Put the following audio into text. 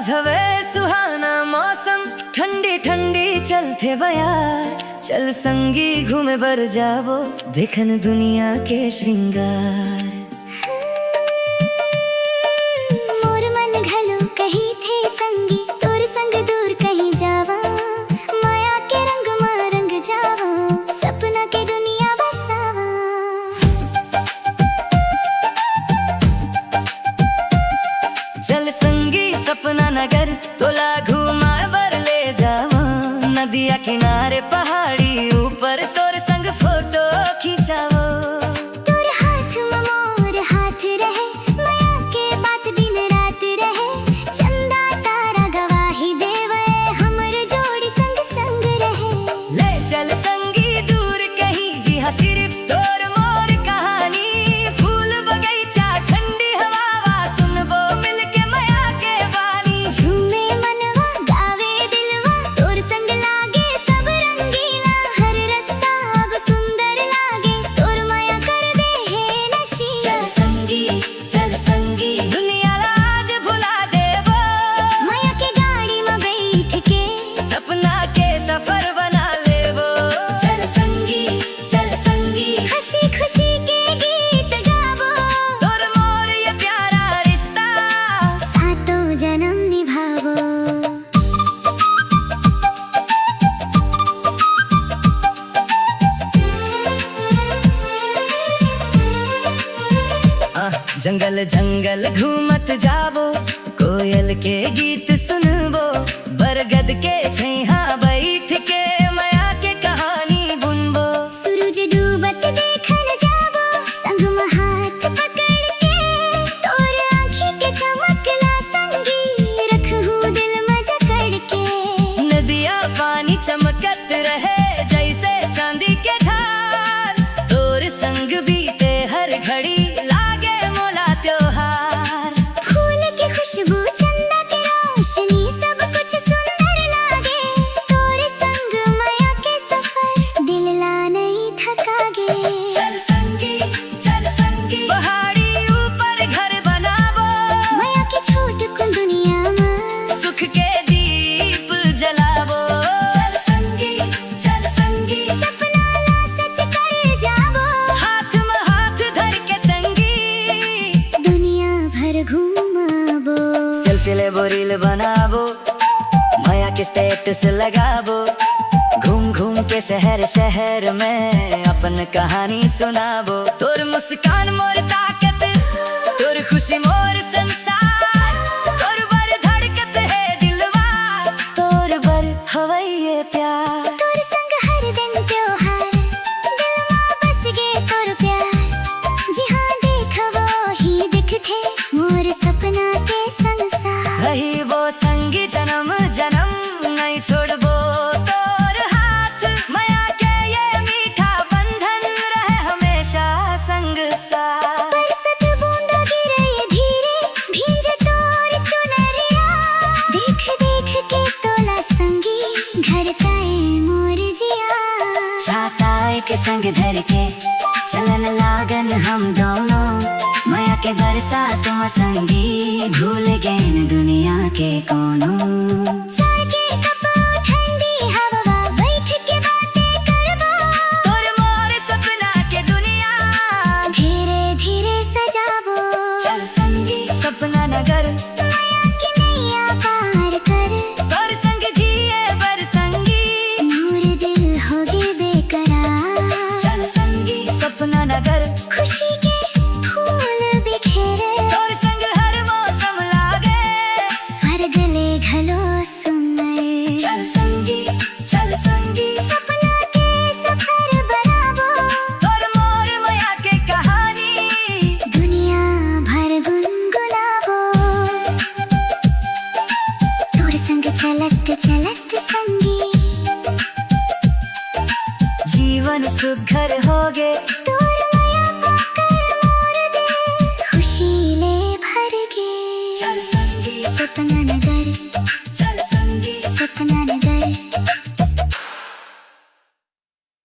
रोज हवे सुहाना मौसम, ठंडी ठंडी चलते बयार। चल संगी घूमे बर जाबो, देखन दुनिया के श्रृंगार। मोर मन घलो कहीं थे संगी, तोर संग दूर कहीं जावा। माया के रंग मा रंग जावा, सपना के दुनिया बसावा। चल संगी सपना नगर, तोला घुमा बर ले जावा। नदिया किनारे पहाड़ी ऊपर, तोर संग फोटो खिंचावो। तोर हाथ में मोर हाथ रहे, माया के बात दिन रात रहे। चंदा तारा गवाही देवे, हमर जोड़ी संग संग रहे। ले चल संगी दूर कहीं, जी हाँ सिर्फ तोर मोर कहानी। फूल बगीचा ठंडी हवा, सुनबो मिलके माया के बानी। झूमे मनवा गावे दिलवा, तोर संग लागे सब रंगीला। हर रास्ता अब सुंदर लागे, तोर माया कर दे है नशीला। चल संगी दुनिया लाज भुला देबो। माया के गाड़ी में बैठ के, सपना के सफर बना लेबो। चल संगी हंसी खुशी के गीत गाबो। तोर मोर ये प्यारा रिश्ता, सातों जन्म निभावो। जंगल जंगल घूमत जाबो, कोयल के गीत सुनबो। बरगद के छैहा बैठ के माया के कहानी बुनबो। सूरज डूबत देखन जाबो, संग में हाथ पकड़ के। तोर आँखी के चमकला संगी, रखहूँ दिल में जकड़ के। नदिया पानी चमकत रहे, जैसे चांदी के धार। तोर संग बीते हर घड़ी, लागे मोला त्योहार। फूल की खुशबू, चंदा की रोशनी, सब कुछ सुंदर लागे। तोर संग माया के सफर, दिल ला नहीं थकागे। चल संगी पहाड़ी ऊपर घर बनाबो। माया की छोट कुन दुनिया में, सुख के दीप जलाबो। चल संगी सपना ला सच कर जाबो। हाथ में हाथ धर के संगी, दुनिया भर घूमाबो। सेल्फी लेबो रील बनाबो, माया के स्टेटस लगाबो। घूम घूम के शहर शहर में अपन कहानी सुनाबो। तोर मुस्कान मोर ताकत, तोर खुशी मोर संसार। तोर बर धड़कत है दिलवा, तोर बर हवै ये प्यार। तोर संग हर दिन त्योहार, दिल में बस गे तोर प्यार। जी हाँ देखवो ही दिखथे, मोर सपना के संसार। रही वो संगी जन्म जन्म, नहीं छोड़बो तोर हाथ। माया के ये मीठा बंधन, रहे हमेशा संग साथ। बरसत बूंदा गिरे ये धीरे, भींजे तोर चुनरिया। देख देख के तोला संगी, घर काए मोर जिया। छाता एक संग धर के, चलन लागन हम दोनों। माया के बरसात में संगी, भूल गए न दुनिया के कोनों। चाय के कप ठंडी हवा, बैठ के बातें करबो। तोर मोर सपना के दुनिया, धीरे धीरे सजाबो। चल संगी सपना नगर, माया की नैया पार कर। तोर संग जिए बर संगी, मोर दिल होगे बेकरार। चल संगी सपना नगर। खुशी के फूल बिखेरे, तोर संग हर मौसम लागे, स्वर्ग ले घलो सुंदर। चल संगी सपना के सफर बनाबो। तोर मोर माया के कहानी, दुनिया भर गुनगुनाबो। तोर संग चलत चलत संगी, जीवन सुघर होगे। तोर माया पाकर मोर दे, खुशी ले भर गे। चल संगी सपना नगर, चल संगी सपना नगर।